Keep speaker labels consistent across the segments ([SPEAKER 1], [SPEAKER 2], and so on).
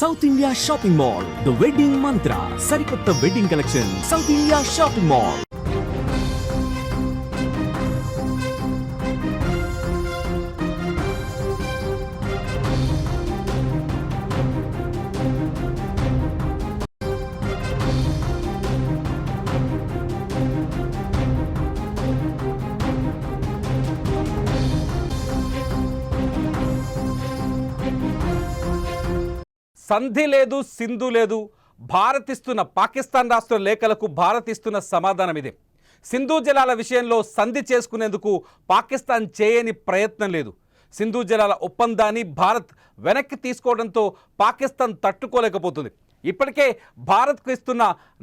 [SPEAKER 1] South India shopping mall, the wedding మంత్ర, సరికొత్త wedding collection, south India shopping mall.
[SPEAKER 2] సంధి లేదు, సింధు లేదు. భారత్ ఇస్తున్న పాకిస్తాన్ రాష్ట్ర లేఖలకు భారత్ ఇస్తున్న సమాధానం ఇదే. సింధు జలాల విషయంలో సంధి చేసుకునేందుకు పాకిస్తాన్ చేయని ప్రయత్నం లేదు. సింధు జలాల ఒప్పందాన్ని భారత్ వెనక్కి తీసుకోవడంతో పాకిస్తాన్ తట్టుకోలేకపోతుంది. ఇప్పటికే భారత్కు ఇస్తున్న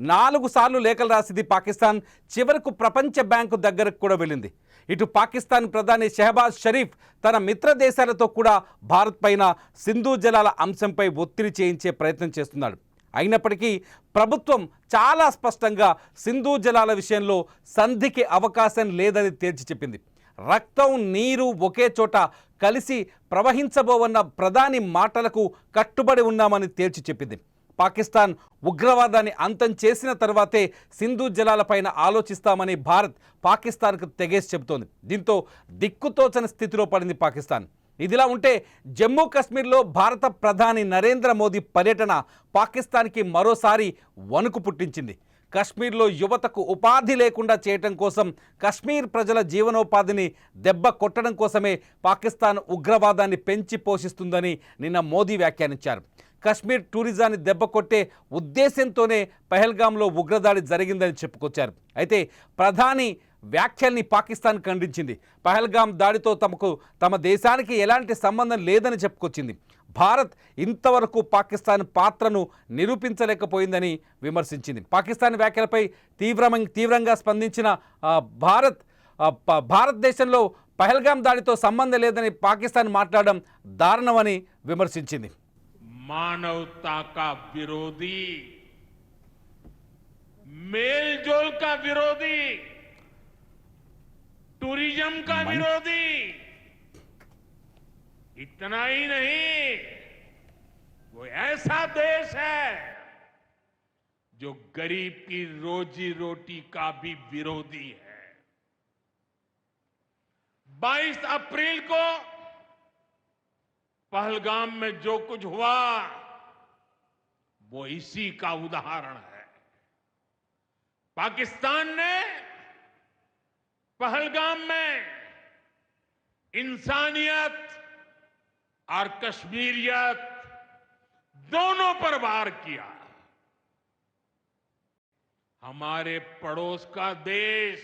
[SPEAKER 2] 4 సార్లు లేఖలు రాసింది పాకిస్తాన్. చివరకు ప్రపంచ బ్యాంకు దగ్గరకు కూడా వెళ్ళింది. ఇటు పాకిస్తాన్ ప్రధాని షెహబాజ్ షరీఫ్ తన మిత్ర దేశాలతో కూడా భారత్ పైన సింధు జలాల అంశంపై ఒత్తిడి చేయించే ప్రయత్నం చేస్తున్నాడు. అయినప్పటికీ ప్రభుత్వం చాలా స్పష్టంగా సింధు జలాల విషయంలో సంధికి అవకాశం లేదని తేల్చి చెప్పింది. రక్తం నీరు ఒకే చోట కలిసి ప్రవహించబోవన్న ప్రధాని మాటలకు కట్టుబడి ఉన్నామని తేల్చి చెప్పింది. పాకిస్తాన్ ఉగ్రవాదాన్ని అంతం చేసిన తర్వాతే సింధు జలాలపైన ఆలోచిస్తామని భారత్ పాకిస్తాన్కు తెగేసి చెబుతోంది. దీంతో దిక్కుతోచని స్థితిలో పడింది పాకిస్తాన్. ఇదిలా ఉంటే జమ్మూ కాశ్మీర్లో భారత ప్రధాని నరేంద్ర మోదీ పర్యటన పాకిస్తాన్కి మరోసారి వణుకు పుట్టించింది. కశ్మీర్లో యువతకు ఉపాధి లేకుండా చేయటం కోసం, కశ్మీర్ ప్రజల జీవనోపాధిని దెబ్బ కొట్టడం కోసమే పాకిస్తాన్ ఉగ్రవాదాన్ని పెంచి పోషిస్తుందని నిన్న మోదీ వ్యాఖ్యానించారు. కశ్మీర్ టూరిజాన్ని దెబ్బ కొట్టే ఉద్దేశంతోనే పహల్గామ్లో ఉగ్రదాడి జరిగిందని చెప్పుకొచ్చారు. అయితే ప్రధాని వ్యాఖ్యల్ని పాకిస్తాన్ ఖండించింది. పహల్గామ్ దాడితో తమ దేశానికి ఎలాంటి సంబంధం లేదని చెప్పుకొచ్చింది. భారత్ ఇంతవరకు పాకిస్తాన్ పాత్రను నిరూపించలేకపోయిందని విమర్శించింది. పాకిస్తాన్ వ్యాఖ్యలపై తీవ్రంగా స్పందించిన భారతదేశంలో పహల్గామ్ దాడితో సంబంధం లేదని పాకిస్తాన్ మాట్లాడడం దారుణమని విమర్శించింది.
[SPEAKER 3] मानवता का विरोधी, मेलजोल का विरोधी, टूरिज्म का विरोधी, इतना ही नहीं, वो ऐसा देश है जो गरीब की रोजी रोटी का भी विरोधी है. 22 अप्रैल को पहलगाम में जो कुछ हुआ वो इसी का उदाहरण है. पाकिस्तान ने पहलगाम में इंसानियत और कश्मीरियत दोनों पर वार किया. हमारे पड़ोस का देश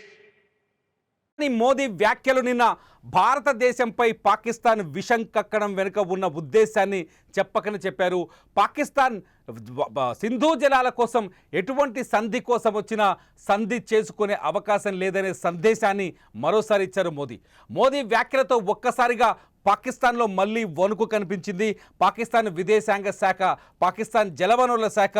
[SPEAKER 2] మోదీ వ్యాఖ్యలు నిన్న భారతదేశంపై పాకిస్తాన్ విషం కక్కడం వెనుక ఉన్న ఉద్దేశాన్ని చెప్పకని చెప్పారు. పాకిస్తాన్ సింధు జలాల కోసం ఎటువంటి సంధి కోసం వచ్చినా సంధి చేసుకునే అవకాశం లేదనే సందేశాన్ని మరోసారి ఇచ్చారు మోదీ వ్యాఖ్యలతో ఒక్కసారిగా పాకిస్తాన్లో మళ్ళీ వణుకు కనిపించింది. పాకిస్తాన్ విదేశాంగ శాఖ, పాకిస్తాన్ జలవనరుల శాఖ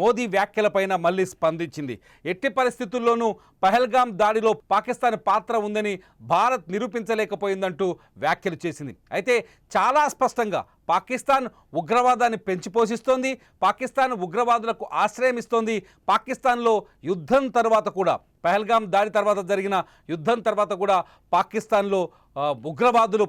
[SPEAKER 2] మోదీ వ్యాఖ్యలపైన మళ్ళీ స్పందించింది. ఎట్టి పరిస్థితుల్లోనూ పహల్గామ్ దాడిలో పాకిస్తాన్ పాత్ర ఉందని భారత్ నిరూపించలేకపోయిందంటూ వ్యాఖ్యలు చేసింది. అయితే చాలా స్పష్టంగా పాకిస్తాన్ ఉగ్రవాదాన్ని పెంచి పోషిస్తోంది. పాకిస్తాన్ ఉగ్రవాదులకు ఆశ్రయం ఇస్తోంది. పాకిస్తాన్లో యుద్ధం తర్వాత కూడా, పహల్గామ్ దాడి తర్వాత జరిగిన యుద్ధం తర్వాత కూడా పాకిస్తాన్లో ఉగ్రవాదులు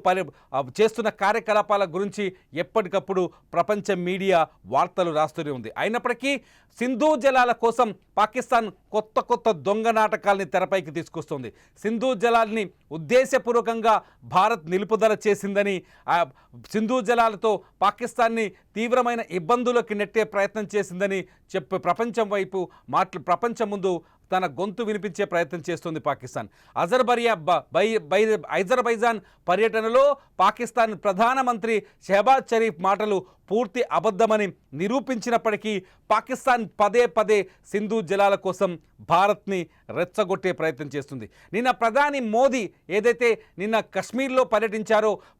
[SPEAKER 2] చేస్తున్న కార్యకలాపాల గురించి ఎప్పటికప్పుడు ప్రపంచ మీడియా వార్తలు రాస్తూనే ఉంది. అయినప్పటికీ సింధు జలాల కోసం పాకిస్తాన్ కొత్త దొంగ నాటకాల్ని తెరపైకి తీసుకొస్తుంది. సింధు జలాల్ని ఉద్దేశపూర్వకంగా భారత్ నిలుపుదల చేసిందని, సింధు జలాలతో పాకిస్తాన్ని తీవ్రమైన ఇబ్బందులకు నెట్టే ప్రయత్నం చేసిందని ప్రపంచం ముందు తన గొంతు వినిపించే ప్రయత్నం చేస్తుంది పాకిస్తాన్. అజర్బైజాన్ పర్యటనలో పాకిస్తాన్ ప్రధానమంత్రి షెహబాజ్ షరీఫ్ మాటలు పూర్తి అబద్ధమని నిరూపించినప్పటికీ పాకిస్తాన్ పదే సింధు జలాల కోసం భారత్ని రెచ్చగొట్టే ప్రయత్నం చేస్తుంది. నిన్న ప్రధాని మోదీ ఏదైతే నిన్న కశ్మీర్లో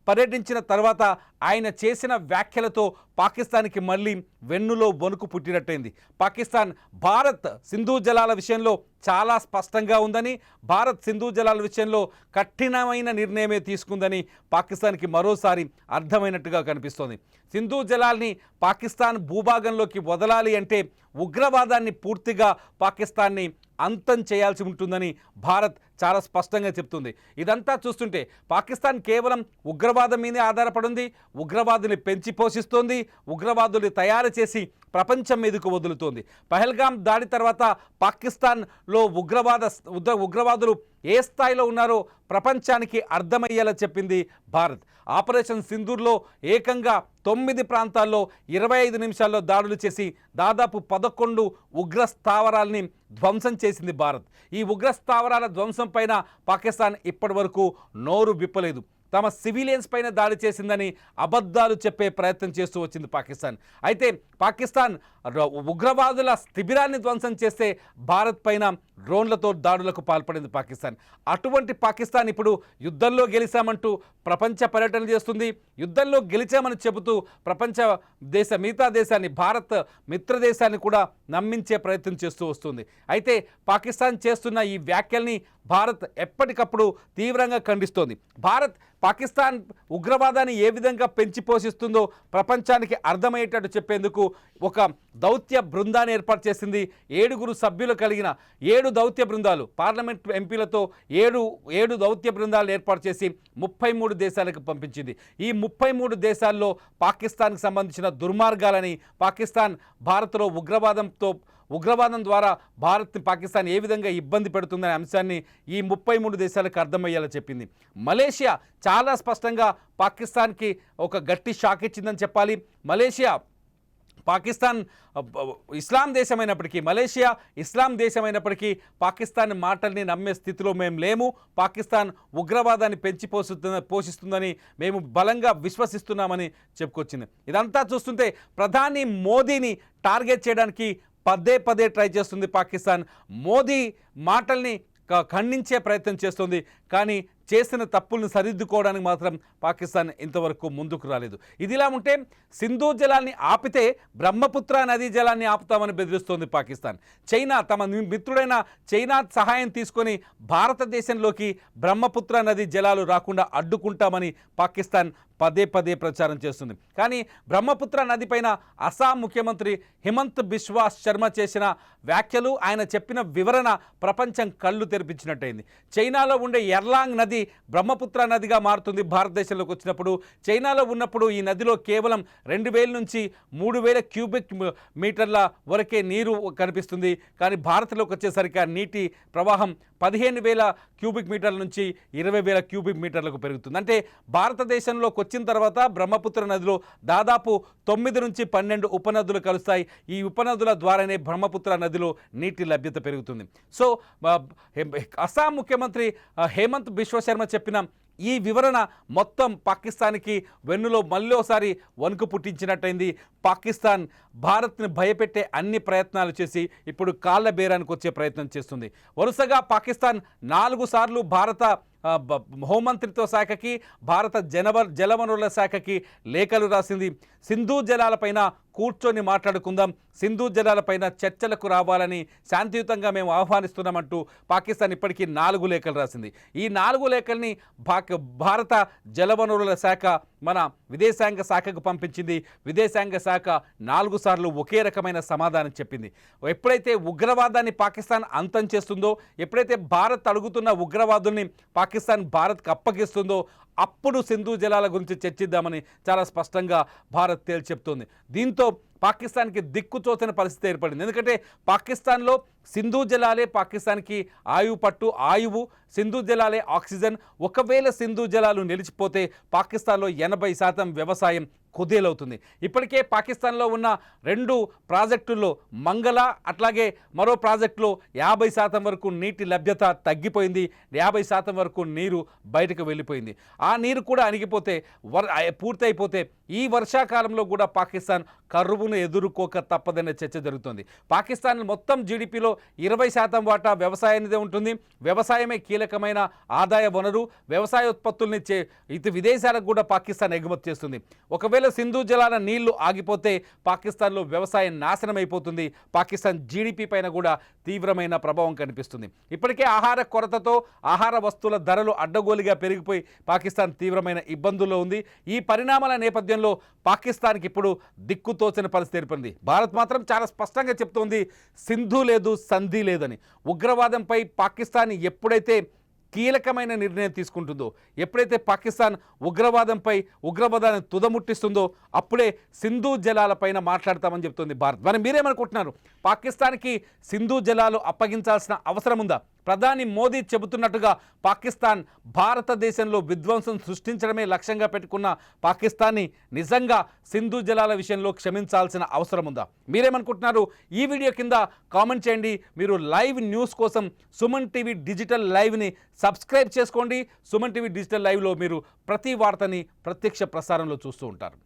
[SPEAKER 2] పర్యటించిన తర్వాత ఆయన చేసిన వ్యాఖ్యలతో పాకిస్తాన్కి మళ్ళీ వెన్నులో వణుకు పుట్టినట్టయింది. పాకిస్తాన్ భారత్ సింధు జలాల విషయంలో చాలా స్పష్టంగా ఉందని, భారత్ సింధు జలాల విషయంలో కఠినమైన నిర్ణయమే తీసుకుందని పాకిస్తాన్కి మరోసారి అర్థమైనట్టుగా కనిపిస్తోంది. సింధు జలాల్ని పాకిస్తాన్ భూభాగంలోకి వదలాలి అంటే ఉగ్రవాదాన్ని పూర్తిగా పాకిస్తాన్ని అంతం చేయాల్సి ఉంటుందని భారత్ చాలా స్పష్టంగా చెప్తుంది. ఇదంతా చూస్తుంటే పాకిస్తాన్ కేవలం ఉగ్రవాదం మీదే ఆధారపడింది, ఉగ్రవాదుని పెంచి పోషిస్తోంది, ఉగ్రవాదుల్ని తయారు చేసి ప్రపంచం మీదకు వదులుతోంది. పహల్గాం దాడి తర్వాత పాకిస్తాన్లో ఉగ్రవాదులు ఏ స్థాయిలో ఉన్నారో ప్రపంచానికి అర్థమయ్యేలా చెప్పింది భారత్. ఆపరేషన్ సింధూర్లో ఏకంగా 9 ప్రాంతాల్లో 25 నిమిషాల్లో దాడులు చేసి దాదాపు 11 ఉగ్ర స్థావరాల్ని ధ్వంసం చేసింది భారత్. ఈ ఉగ్ర స్థావరాల ధ్వంసం పైన పాకిస్తాన్ ఇప్పటి వరకు నోరు విప్పలేదు. తమ సివిలియన్స్ పైన దాడి చేసిందని అబద్ధాలు చెప్పే ప్రయత్నం చేస్తూ వచ్చింది పాకిస్తాన్. అయితే పాకిస్తాన్ ఉగ్రవాదుల శిబిరాన్ని ధ్వంసం చేస్తే భారత్ పైన డ్రోన్లతో దాడులకు పాల్పడింది పాకిస్తాన్. అటువంటి పాకిస్తాన్ ఇప్పుడు యుద్ధంలో గెలిచామంటూ ప్రపంచ పర్యటన చేస్తుంది. యుద్ధంలో గెలిచామని చెబుతూ మిగతా దేశాన్ని, భారత్ మిత్ర దేశాన్ని కూడా నమ్మించే ప్రయత్నం చేస్తూ వస్తుంది. అయితే పాకిస్తాన్ చేస్తున్న ఈ వ్యాఖ్యల్ని భారత్ ఎప్పటికప్పుడు తీవ్రంగా ఖండిస్తోంది. భారత్ పాకిస్తాన్ ఉగ్రవాదాన్ని ఏ విధంగా పెంచి పోషిస్తుందో ప్రపంచానికి అర్థమయ్యేటట్టు చెప్పేందుకు ఒక దౌత్య బృందాన్ని ఏర్పాటు చేసింది. 7 సభ్యులు కలిగిన 7 దౌత్య బృందాలు, పార్లమెంట్ ఎంపీలతో 7 దౌత్య బృందాలు ఏర్పాటు చేసి 33 దేశాలకు పంపించింది. ఈ 33 దేశాల్లో పాకిస్తాన్కి సంబంధించిన దుర్మార్గాలని, పాకిస్తాన్ భారత్లో ఉగ్రవాదం ద్వారా పాకిస్తాన్ ఏ విధంగా ఇబ్బంది పెడుతుందనే అంశాన్ని ఈ 33 దేశాలకు అర్థమయ్యేలా చెప్పింది. మలేషియా చాలా స్పష్టంగా పాకిస్తాన్కి ఒక గట్టి షాక్ ఇచ్చిందని చెప్పాలి. పాకిస్తాన్ ఇస్లాం దేశమైనప్పటికీ, మలేషియా ఇస్లాం దేశమైనప్పటికీ పాకిస్తాన్ మాటల్ని నమ్మే స్థితిలో మేము లేము. పాకిస్తాన్ ఉగ్రవాదాన్ని పెంచి పోషిస్తుందని మేము బలంగా విశ్వసిస్తున్నామని చెప్పుకొచ్చింది. ఇదంతా చూస్తుంటే ప్రధాని మోదీని టార్గెట్ చేయడానికి పదే ట్రై చేస్తుంది పాకిస్తాన్. మోదీ మాటల్ని ఖండించే ప్రయత్నం చేస్తుంది, కానీ చేసిన తప్పులను సరిదిద్దుకోవడానికి మాత్రం పాకిస్తాన్ ఇంతవరకు ముందుకు రాలేదు. ఇదిలా ఉంటే సింధు జలాన్ని ఆపితే బ్రహ్మపుత్ర నదీ జలాన్ని ఆపుతామని బెదిరిస్తోంది పాకిస్తాన్. చైనా, తమ మిత్రుడైన చైనా సహాయం తీసుకొని భారతదేశంలోకి బ్రహ్మపుత్ర నదీ జలాలు రాకుండా అడ్డుకుంటామని పాకిస్తాన్ పదే ప్రచారం చేస్తుంది. కానీ బ్రహ్మపుత్ర నదిపైన అస్సాం ముఖ్యమంత్రి హిమంత్ బిశ్వా శర్మ చేసిన వ్యాఖ్యలు, ఆయన చెప్పిన వివరణ ప్రపంచం కళ్ళు తెరిపించినట్టయింది. చైనాలో ఉండే ఎర్లాంగ్ నది బ్రహ్మపుత్ర నదిగా మారుతుంది భారతదేశంలోకి వచ్చినప్పుడు. చైనాలో ఉన్నప్పుడు ఈ నదిలో కేవలం 2000 నుంచి 3000 క్యూబిక్ మీటర్ల వరకే నీరు కనిపిస్తుంది. కానీ భారత్లోకి వచ్చేసరికి ఆ నీటి ప్రవాహం 15,000 క్యూబిక్ మీటర్ల నుంచి 20,000 క్యూబిక్ మీటర్లకు పెరుగుతుంది. అంటే భారతదేశంలోకి వచ్చిన తర్వాత బ్రహ్మపుత్ర నదిలో దాదాపు 9 నుంచి 12 ఉపనదులు కలుస్తాయి. ఈ ఉపనదుల ద్వారానే బ్రహ్మపుత్ర నదిలో నీటి లభ్యత పెరుగుతుంది. సో అస్సాం ముఖ్యమంత్రి హేమంత్ బిశ్వ శర్మ చెప్పిన ఈ వివరణ మొత్తం పాకిస్తాన్కి వెన్నులో మళ్ళీసారి వణుకు పుట్టించినట్టయింది. పాకిస్తాన్ భారత్ని భయపెట్టే అన్ని ప్రయత్నాలు చేసి ఇప్పుడు కాళ్ళ బేరానికి వచ్చే ప్రయత్నం చేస్తుంది. వరుసగా పాకిస్తాన్ 4 సార్లు భారత హోంమంత్రిత్వ శాఖకి, భారత జలవనరుల శాఖకి లేఖలు రాసింది. సింధు జలాలపైన కూర్చొని మాట్లాడుకుందాం, సింధు జలాలపైన చర్చలకు రావాలని శాంతియుతంగా మేము ఆహ్వానిస్తున్నామంటూ పాకిస్తాన్ ఇప్పటికీ 4 లేఖలు రాసింది. ఈ 4 లేఖల్ని భారత జలవనరుల శాఖ మన విదేశాంగ శాఖకు పంపించింది. విదేశాంగ శాఖ 4 సార్లు ఒకే రకమైన సమాధానం చెప్పింది. ఎప్పుడైతే ఉగ్రవాదాన్ని పాకిస్తాన్ అంతం చేస్తుందో, ఎప్పుడైతే భారత్ అడుగుతున్న ఉగ్రవాదుల్ని పాకిస్తాన్ భారత్కు అప్పగిస్తుందో అప్పుడు సింధు జలాల గురించి చర్చిద్దామని చాలా స్పష్టంగా భారత్ తేల్చి చెప్తోంది. దీంతో పాకిస్తాన్కి దిక్కుతోచని పరిస్థితి ఏర్పడింది. ఎందుకంటే పాకిస్తాన్లో సింధు జలాలే పాకిస్తాన్కి ఆయువు, సింధు జలాలే ఆక్సిజన్. ఒకవేళ సింధు జలాలు నిలిచిపోతే పాకిస్తాన్లో 80% వ్యవసాయం కుదేలవుతుంది. ఇప్పటికే పాకిస్తాన్లో ఉన్న 2 ప్రాజెక్టుల్లో మంగళ, అట్లాగే మరో ప్రాజెక్టులో 50% వరకు నీటి లభ్యత తగ్గిపోయింది. 50% వరకు నీరు బయటకు వెళ్ళిపోయింది. ఆ నీరు కూడా అణిగిపోతే పూర్తయిపోతే ఈ వర్షాకాలంలో కూడా పాకిస్తాన్ కరువును ఎదుర్కోక తప్పదనే చర్చ జరుగుతుంది. పాకిస్తాన్ మొత్తం జీడిపిలో 20% వాటా వ్యవసాయానిదే ఉంటుంది. వ్యవసాయమే కీలకమైన ఆదాయ వనరు. వ్యవసాయ ఉత్పత్తుల్ని ఇటు విదేశాలకు కూడా పాకిస్తాన్ ఎగుమతి చేస్తుంది. ఒకవేళ సింధు జలాల నీళ్లు ఆగిపోతే పాకిస్తాన్లో వ్యవసాయం నాశనం అయిపోతుంది. పాకిస్తాన్ జీడిపి పైన కూడా తీవ్రమైన ప్రభావం కనిపిస్తుంది. ఇప్పటికే ఆహార కొరతతో ఆహార వస్తువుల ధరలు అడ్డగోలుగా పెరిగిపోయి పాకిస్తాన్ తీవ్రమైన ఇబ్బందుల్లో ఉంది. ఈ పరిణామాల నేపథ్యంలో పాకిస్తాన్కి ఇప్పుడు దిక్కుతోచని పరిస్థితి ఏర్పడింది. భారత్ మాత్రం చాలా స్పష్టంగా చెప్తోంది, సింధు లేదు, సంధి లేదని. ఉగ్రవాదంపై పాకిస్తాన్ ఎప్పుడైతే కీలకమైన నిర్ణయం తీసుకుంటుందో, ఎప్పుడైతే పాకిస్తాన్ ఉగ్రవాదాన్ని తుదముట్టిస్తుందో అప్పుడే సింధు జలాలపైన మాట్లాడతామని చెప్తుంది భారత్. మరి మీరేమనుకుంటున్నారు? పాకిస్తాన్కి సింధు జలాలు అప్పగించాల్సిన అవసరం ఉందా? ప్రధాని మోదీ చెబుతున్నట్టుగా పాకిస్తాన్ భారతదేశంలో విధ్వంసం సృష్టించడమే లక్ష్యంగా పెట్టుకున్న పాకిస్తాన్ని నిజంగా సింధు జలాల విషయంలో క్షమించాల్సిన అవసరం ఉందా? మీరేమనుకుంటున్నారు? ఈ వీడియో కింద కామెంట్ చేయండి. మీరు లైవ్ న్యూస్ కోసం సుమన్ టీవీ డిజిటల్ లైవ్ని సబ్స్క్రైబ్ చేసుకోండి. సుమన్ టీవీ డిజిటల్ లైవ్లో మీరు ప్రతి వార్తని ప్రత్యక్ష ప్రసారంలో చూస్తూ ఉంటారు.